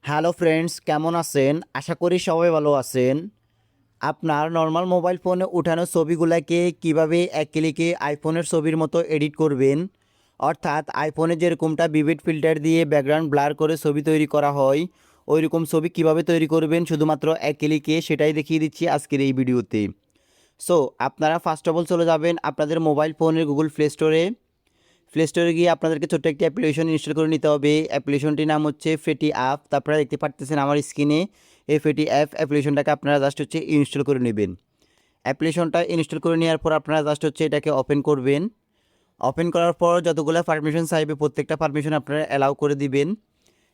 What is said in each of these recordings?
Hello friends, কেমন আছেন? আশা করি সবাই ভালো আছেন। আপনার নর্মাল মোবাইল ফোনে উঠানো ছবিগুলোকে কিভাবে এক ক্লিকে আইফোনের ছবির মতো এডিট করবেন, অর্থাৎ আইফোনে যেরকমটা ভিভিড ফিল্টার দিয়ে ব্যাকগ্রাউন্ড ব্লার করে ছবি তৈরি করা হয়, ওই রকম ছবি কিভাবে তৈরি করবেন শুধুমাত্র এক ক্লিকে, সেটাই দেখিয়ে দিচ্ছি আজকের এই ভিডিওতে। সো আপনারা ফার্স্ট অফ অল চলে যাবেন আপনাদের মোবাইল ফোনের গুগল প্লে স্টোরে গিয়ে আপনাদেরকে ছোট্ট একটি অ্যাপ্লিকেশন ইনস্টল করে নিতে হবে। অ্যাপ্লিকেশনটির নাম হচ্ছে ফেটি অ্যাপ। তো আপনারা দেখতে পাচ্ছেন আমার স্ক্রিনে এই ফেটি অ্যাপ্লিকেশনটাকে আপনারা জাস্ট হচ্ছে ইনস্টল করে নেবেন। অ্যাপ্লিকেশনটা ইনস্টল করে নেওয়ার পর আপনারা জাস্ট হচ্ছে এটাকে ওপেন করবেন। ওপেন করার পর যতগুলো পারমিশন চাইবে প্রত্যেকটা পারমিশন আপনারা অ্যালাউ করে দিবেন।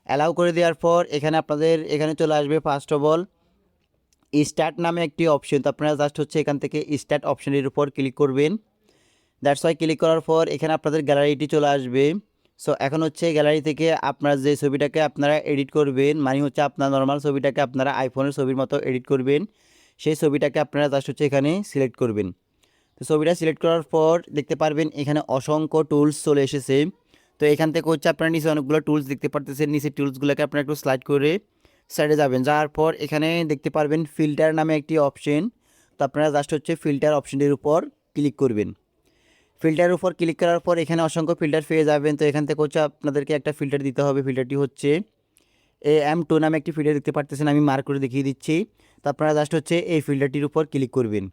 অ্যালাউ করে দেওয়ার পর আপনাদের এখানে চলে আসবে ফার্স্ট অফ অল স্টার্ট নামে একটি অপশন। তো আপনারা জাস্ট হচ্ছে এখান থেকে স্টার্ট অপশনের উপর ক্লিক করবেন। দ্যাটস ওয়াই ক্লিক করার পর এখানে আপনাদের গ্যালারিটি চলে আসবে। সো এখন হচ্ছে গ্যালারি থেকে আপনার যে ছবিটাকে আপনারা এডিট করবেন, মানে হচ্ছে আপনার নর্মাল ছবিটাকে আপনারা আইফোনের ছবির মতো এডিট করবেন, সেই ছবিটাকে আপনারা জাস্ট হচ্ছে এখানে সিলেক্ট করবেন। তো ছবিটা সিলেক্ট করার পর দেখতে পারবেন এখানে অসংখ্য টুলস চলে এসেছে। তো এখান থেকে হচ্ছে আপনারা নিচে অনেকগুলো টুলস দেখতে পারতেছেন। নিচে টুলসগুলোকে আপনারা একটু স্লাইড করে সাইডে যাবেন, যাওয়ার পর এখানে দেখতে পারবেন ফিল্টার নামে একটি অপশন। তো আপনারা জাস্ট হচ্ছে ফিল্টার অপশনটির উপর ক্লিক করবেন। ফিল্টারের উপর ক্লিক করার পর এখানে অসংখ্য ফিল্টার পেয়ে যাবেন। তো এখান থেকে হচ্ছে আপনাদেরকে একটা ফিল্টার দিতে হবে। ফিল্টারটি হচ্ছে AM2 নামে একটি ফিল্টার দেখতে পারতেছেন, আমি মার্ক করে দেখিয়ে দিচ্ছি। তো আপনারা জাস্ট হচ্ছে এই ফিল্টারটির উপর ক্লিক করবেন।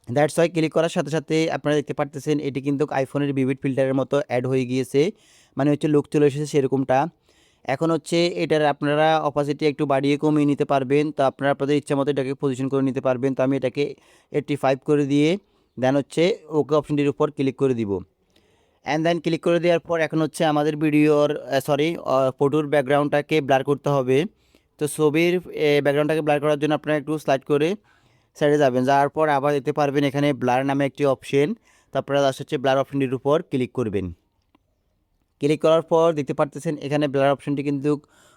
দ্যাটস ওয়াই ক্লিক করার সাথে সাথে আপনারা দেখতে পারতেছেন এটি কিন্তু আইফোনের ভিভিড ফিল্টারের মতো অ্যাড হয়ে গিয়েছে, মানে হচ্ছে লুক চলে এসেছে সেরকমটা। এখন হচ্ছে এটার আপনারা অপাসিটি একটু বাড়িয়ে কমিয়ে নিতে পারবেন। তো আপনারা আপনাদের ইচ্ছা মতো এটাকে পজিশন করে নিতে পারবেন। তো আমি এটাকে 85 করে দিয়ে দেন হচ্ছে ওকে অপশনটির উপর ক্লিক করে দিব। অ্যান্ড দেন ক্লিক করে দেওয়ার পর এখন হচ্ছে আমাদের ভিডিওর ফটোর ব্যাকগ্রাউন্ডটাকে ব্লার করতে হবে। তো ছবির ব্যাকগ্রাউন্ডটাকে ব্লার করার জন্য আপনারা একটু স্লাইড করে সাইডে যাবেন, যাওয়ার পর আবার দেখতে পারবেন এখানে ব্লার নামে একটি অপশন। তো আপনারা জাস্ট হচ্ছে ব্লার অপশনটির উপর ক্লিক করবেন। ক্লিক করার পর দেখতে পারতেছেন এখানে ব্লার অপশনটি কিন্তু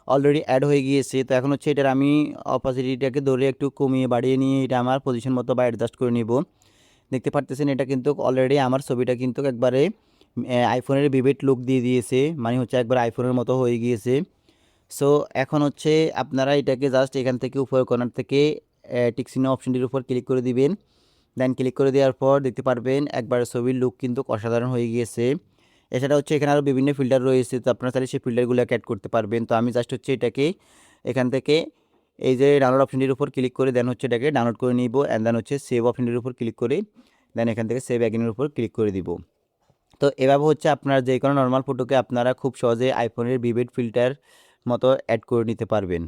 অলরেডি অ্যাড হয়ে গিয়েছে। তো এখন হচ্ছে এটার আমি অপাসিটিটাকে ধরে একটু কমিয়ে বাড়িয়ে নিয়ে এটা আমার পজিশন মতো বা অ্যাডজাস্ট করে নিব। দেখতে পারতেছেন এটা কিন্তু অলরেডি আমার ছবিটা কিন্তু একবারে আইফোনের ভিভিড লুক দিয়ে দিয়েছে, মানে হচ্ছে একবার আইফোনের মতো হয়ে গিয়েছে। সো এখন হচ্ছে আপনারা এটাকে জাস্ট এখান থেকে উপর কর্নার থেকে টিকচিহ্ন অপশনটির উপর ক্লিক করে দিবেন। দেন ক্লিক করে দেওয়ার পর দেখতে পারবেন একবার ছবির লুক কিন্তু অসাধারণ হয়ে গিয়েছে। এছাড়া হচ্ছে এখানে আরও বিভিন্ন ফিল্টার রয়েছে, তো আপনারা চাইলে সেই ফিল্টারগুলোকে অ্যাড করতে পারবেন। তো আমি জাস্ট হচ্ছে এটাকে এখান থেকে এই যে ডাউনলোড অপশনটির উপর ক্লিক করে দেন হচ্ছে এটাকে ডাউনলোড করে নিব। অ্যান্ড দেন হচ্ছে সেভ অপশনটির উপর ক্লিক করে দেন এখান থেকে সেভ অ্যাগেনের উপর ক্লিক করে দিব। তো এভাবে হচ্ছে আপনার যে কোনো নর্মাল ফটোকে আপনারা খুব সহজে আইফোনের ভিভিড ফিল্টার মতো অ্যাড করে নিতে পারবেন।